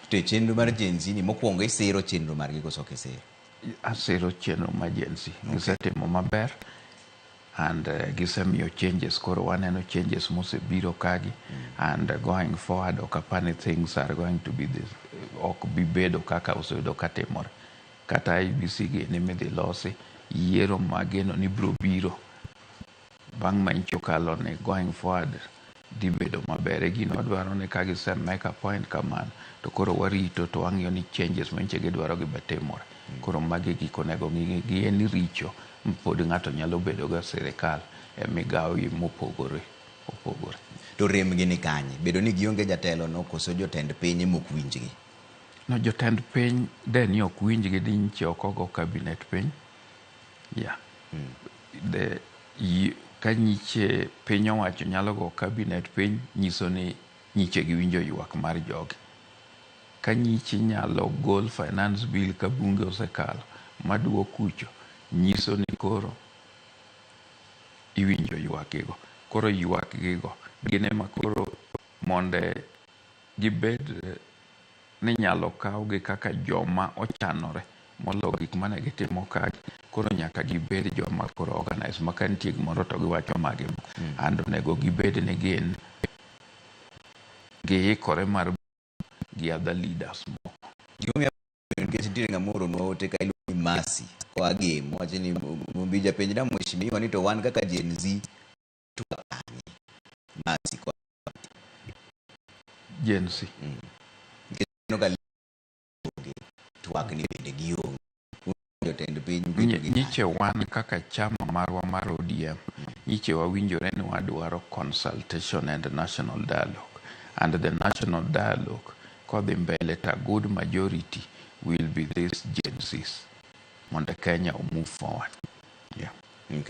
To chenro mar Gen Z ni mokwongo isiro chenro margi koso kisiro? Asiro chenro mar Gen Z. Gisetimo maber and gisemiyo changes. Koro waneno changes mosebiro kagi and going forward ok apani things are going to be this, ok bibedo kaka osebedo katimore. Kata IBC gini midhi losi, yiero mageno ni biro biro bang' manyicho kalo ni going forward dhi bedo maber. Gino dwaro ni ka gise make a point kamano to koro warito to wang'iyo ni changes manyiche gidwaro gibe timore. Koro magi gik onego ng'igi en richo pod ng'ato nyalo bedo ga sirikal e migawi mopogore opogore. To rem gi ni kanye? Bedo ni gionge jatelo no koso jotend piny mok winjgi? No, jotend piny de ni ok winjgi di nyiche okogo kabinet piny. Yeah. Ka nyiche piny owacho nyalo go kabinet piny, nyiso ni nyiche gi winjo ywak mar jogi. Ka nyiche nyalo gol finance bill ka bunge osekalo maduo kucho, nyiso ni koro iwinjo ywak gigo. Koro ywak gigo gine ma koro monde gibed ni nyalo kawgi kaka joma ochanore molo gik mane gitimo kagi. Koro nyaka gibed joma koro organize maka nitie gimoro to giwacho magi and onego gibed ni gin giikore mar gi other leaders mo. Gimomiyo nitiere ng'amoro noote ka iluongo ni Mercy koa Game wacho ni mbija penjna mheshimiwa ni to wan kaka Gen Z tukani. Mercy koa Gen Z. Twak ni bende gionge. Jotend piny nyiche wan kaka chama marwa mar ODM, nyiche wawinjore ni wadwaro consultation and national dialogue, and the national dialogue kodhi mbele ta good majority will be this Gen Zs mondo Kenya move forward. Yeah. Okay.